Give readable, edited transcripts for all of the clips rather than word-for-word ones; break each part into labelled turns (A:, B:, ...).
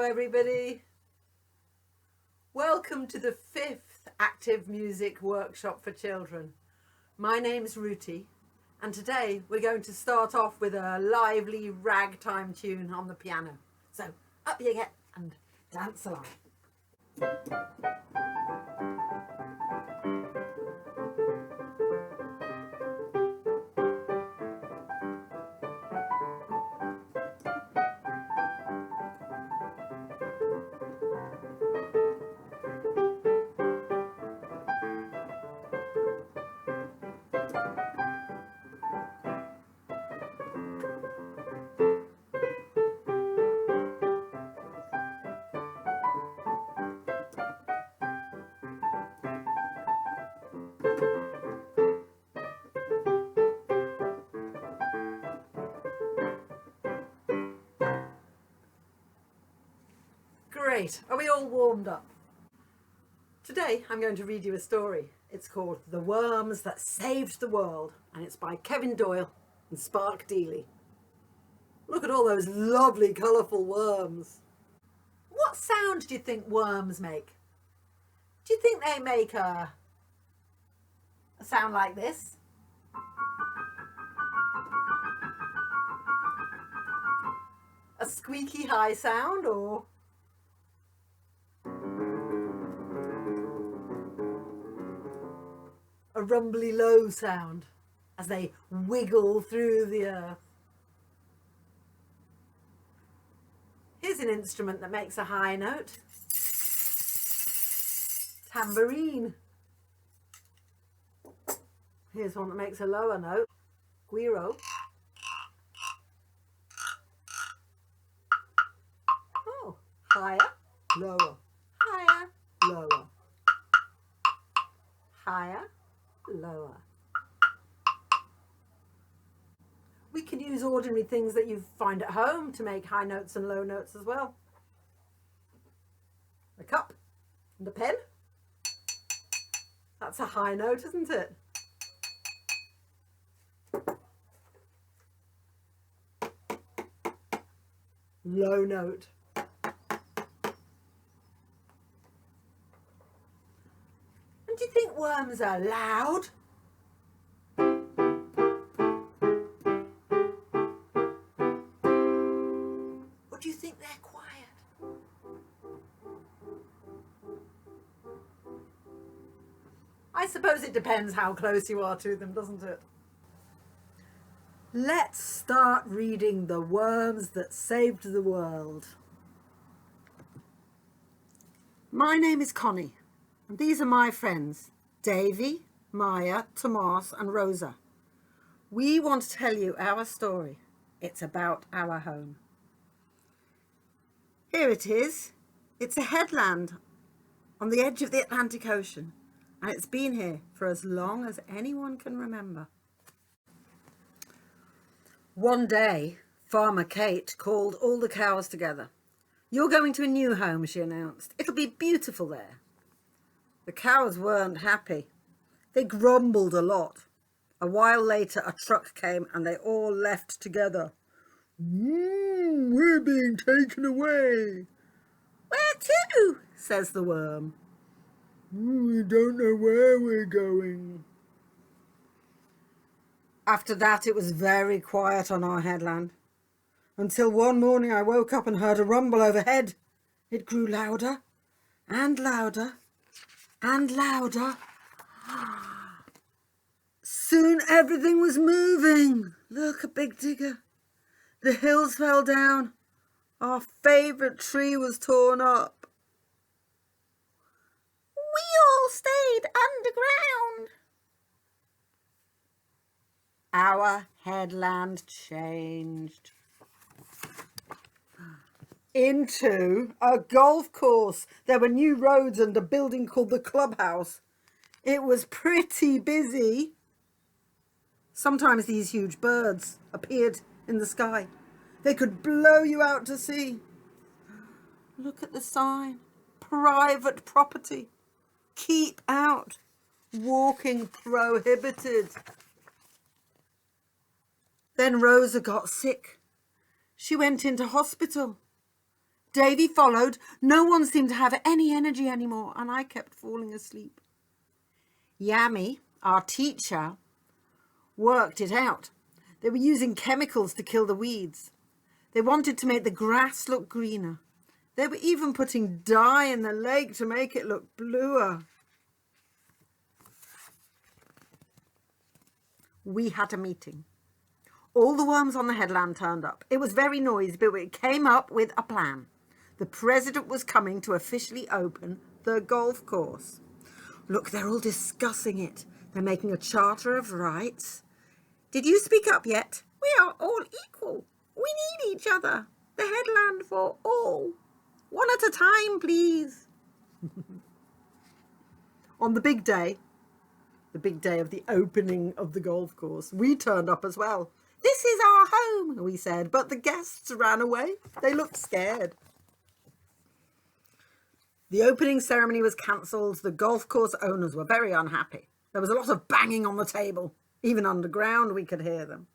A: everybody. Welcome to the 5th Active Music Workshop for Children. My name's Ruti, and today we're going to start off with a lively ragtime tune on the piano. So up you get and dance along. Great, are we all warmed up? Today I'm going to read you a story. It's called The Worms That Saved the World, and it's by Kevin Doyle and Spark Deeley. Look at all those lovely colourful worms. What sound do you think worms make? Do you think they make a sound like this? A squeaky high sound, or a rumbly low sound as they wiggle through the earth? Here's an instrument that makes a high note. Tambourine. Here's one that makes a lower note. Guiro. Oh, higher, lower, higher, lower, higher, lower. We can use ordinary things that you find at home to make high notes and low notes as well. A cup and a pen. That's a high note, isn't it? Low note. And do you think worms are loud? Or do you think they're quiet? I suppose it depends how close you are to them, doesn't it? Let's start reading The Worms That Saved the World. My name is Connie, and these are my friends, Davy, Maya, Tomas and Rosa. We want to tell you our story. It's about our home. Here it is. It's a headland on the edge of the Atlantic Ocean, and it's been here for as long as anyone can remember. One day, Farmer Kate called all the cows together. "You're going to a new home," she announced. "It'll be beautiful there." The cows weren't happy. They grumbled a lot. A while later, a truck came and they all left together. We're being taken away." "Where to?" says the worm. "We don't know where we're going." After that, it was very quiet on our headland, until one morning I woke up and heard a rumble overhead. It grew louder and louder and louder. Soon everything was moving. Look, a big digger. The hills fell down. Our favourite tree was torn up. We all stayed underground. Our headland changed into a golf course. There were new roads and a building called the clubhouse. It was pretty busy. Sometimes these huge birds appeared in the sky. They could blow you out to sea. Look at the sign. Private property. Keep out. Walking prohibited. Then Rosa got sick. She went into hospital. Davy followed. No one seemed to have any energy anymore, and I kept falling asleep. Yami, our teacher, worked it out. They were using chemicals to kill the weeds. They wanted to make the grass look greener. They were even putting dye in the lake to make it look bluer. We had a meeting. All the worms on the headland turned up. It was very noisy, but we came up with a plan. The president was coming to officially open the golf course. Look, they're all discussing it. They're making a charter of rights. Did you speak up yet? We are all equal. We need each other. The headland for all. One at a time, please. On the big day of the opening of the golf course, we turned up as well. This is our home, we said, but the guests ran away. They looked scared. The opening ceremony was cancelled. The golf course owners were very unhappy. There was a lot of banging on the table. Even underground we could hear them.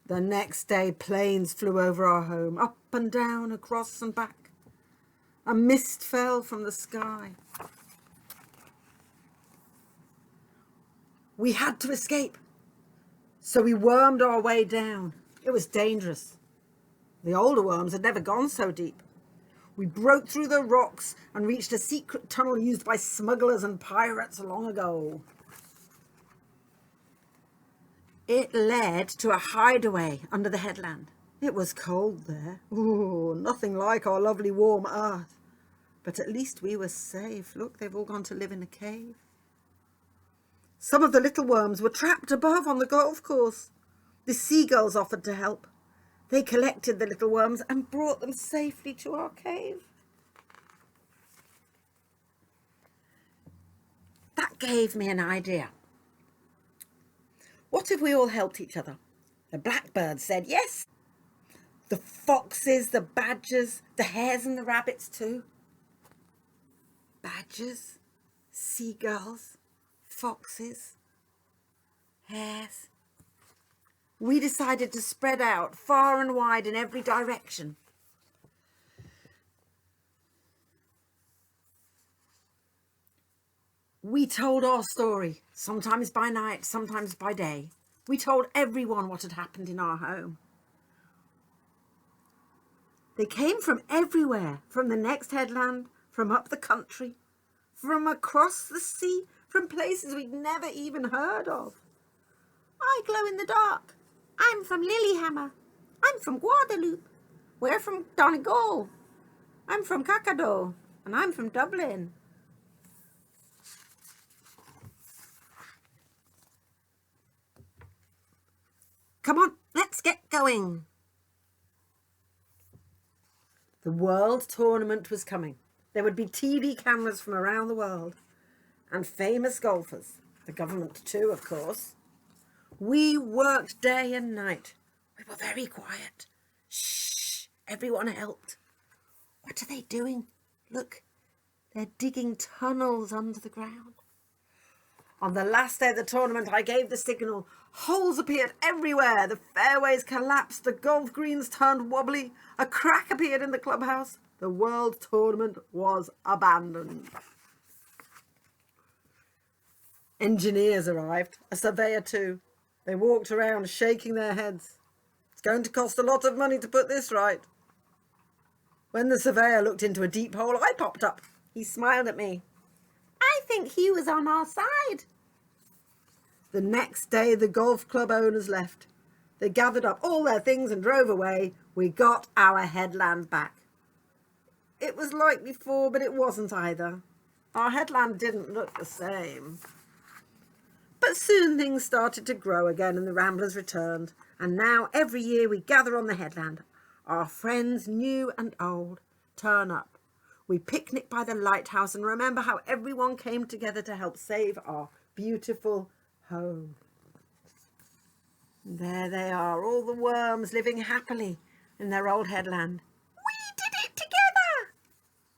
A: The next day, planes flew over our home, up and down, across and back. A mist fell from the sky. We had to escape. So we wormed our way down. It was dangerous. The older worms had never gone so deep. We broke through the rocks and reached a secret tunnel used by smugglers and pirates long ago. It led to a hideaway under the headland. It was cold there. Ooh, nothing like our lovely warm earth. But at least we were safe. Look, they've all gone to live in a cave. Some of the little worms were trapped above on the golf course. The seagulls offered to help. They collected the little worms and brought them safely to our cave. That gave me an idea. What if we all helped each other? The blackbirds said yes. The foxes, the badgers, the hares and the rabbits too. Badgers, seagulls, foxes, hares. We decided to spread out far and wide in every direction. We told our story, sometimes by night, sometimes by day. We told everyone what had happened in our home. They came from everywhere, from the next headland, from up the country, from across the sea, from places we'd never even heard of. I glow in the dark. I'm from Lilyhammer. I'm from Guadeloupe. We're from Donegal. I'm from Kakado. And I'm from Dublin. Come on, let's get going. The world tournament was coming. There would be TV cameras from around the world and famous golfers. The government too, of course. We worked day and night. We were very quiet. Shh, everyone helped. What are they doing? Look, they're digging tunnels under the ground. On the last day of the tournament, I gave the signal. Holes appeared everywhere. The fairways collapsed. The golf greens turned wobbly. A crack appeared in the clubhouse. The world tournament was abandoned. Engineers arrived, a surveyor too. They walked around shaking their heads. It's going to cost a lot of money to put this right. When the surveyor looked into a deep hole, I popped up. He smiled at me. I think he was on our side. The next day, the golf club owners left. They gathered up all their things and drove away. We got our headland back. It was like before, but it wasn't either. Our headland didn't look the same. But soon things started to grow again and the ramblers returned. And now every year we gather on the headland. Our friends, new and old, turn up. We picnic by the lighthouse and remember how everyone came together to help save our beautiful home. There they are, all the worms living happily in their old headland. We did it together!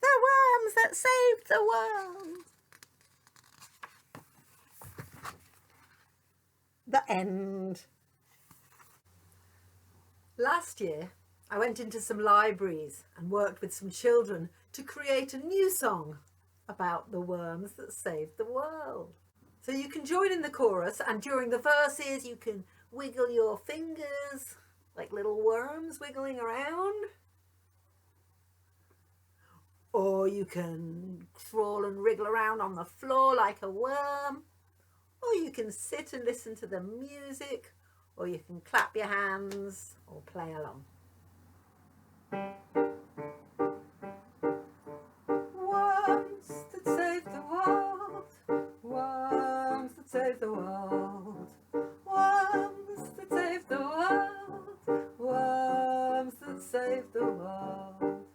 A: The worms that saved the world. The end. Last year, I went into some libraries and worked with some children to create a new song about the worms that saved the world. So you can join in the chorus, and during the verses you can wiggle your fingers like little worms wiggling around. Or you can crawl and wriggle around on the floor like a worm. Or you can sit and listen to the music. Or you can clap your hands or play along. Worms that save the world. Worms that save the world. Worms that save the world. Worms that save the world.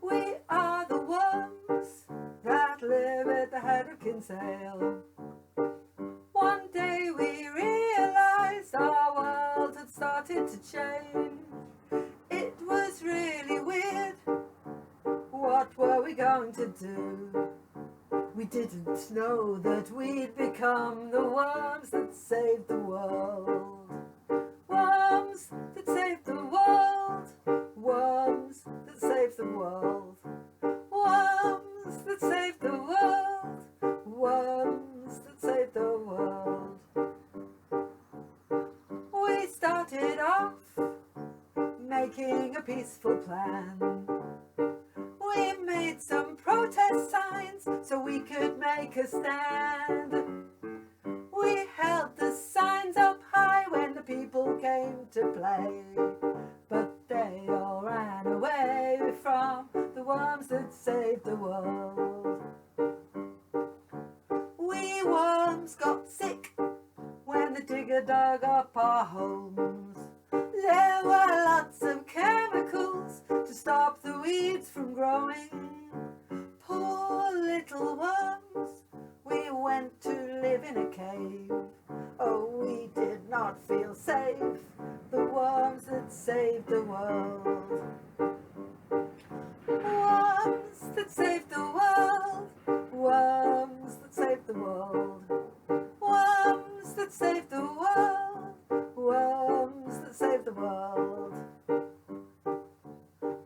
A: We are the worms that live at the head of Kinsale. One day we realised our world had started to change. It was really weird. What were we going to do? We didn't know that we'd become the worms that saved the world. Worms that saved the world. Worms that saved the world. Worms that saved the world. Worms that saved the world. We started off making a peaceful plan. We made some protest signs so we could make a stand. We held the signs up high when the people came to play, but they all ran away from the worms that saved the world. We worms got sick when the digger dug up our homes. There were lots of chemicals to stop the weeds from growing. Poor little worms, we went to live in a cave. Oh, we did not feel safe, the worms that saved the world. Worms that saved the world. Worms that saved the world. Worms that saved the world. Worms that saved the world.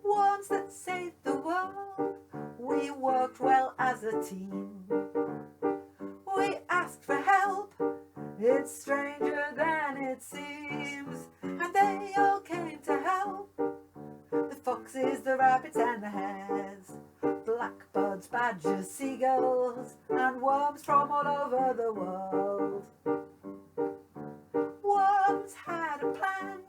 A: Worms that saved the world. We worked well as a team. We asked for help. It's stranger than it seems. And they all came to help. The foxes, the rabbits and the hares. Blackbirds, badgers, seagulls, and worms from all over the world. Worms had a plan,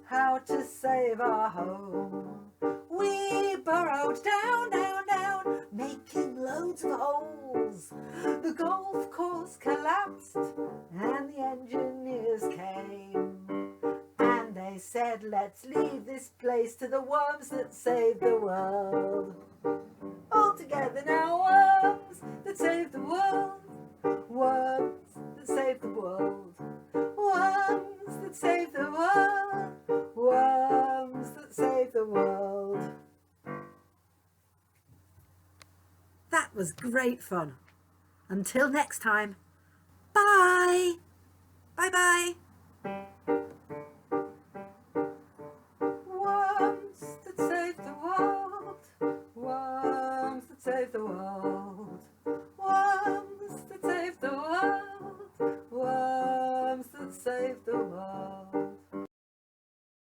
A: how to save our home. We burrowed down, down, down, making loads of holes. The golf course collapsed, and the engineers came. And they said, let's leave this place to the worms that saved the world. All together now, worms that saved the world. Worms that saved the world. Worms that saved the world. Worms that saved the world. That was great fun. Until next time, bye. Bye-bye. Worms that saved the world. Worms that saved the world. Worms that saved the world. Worms that saved the world.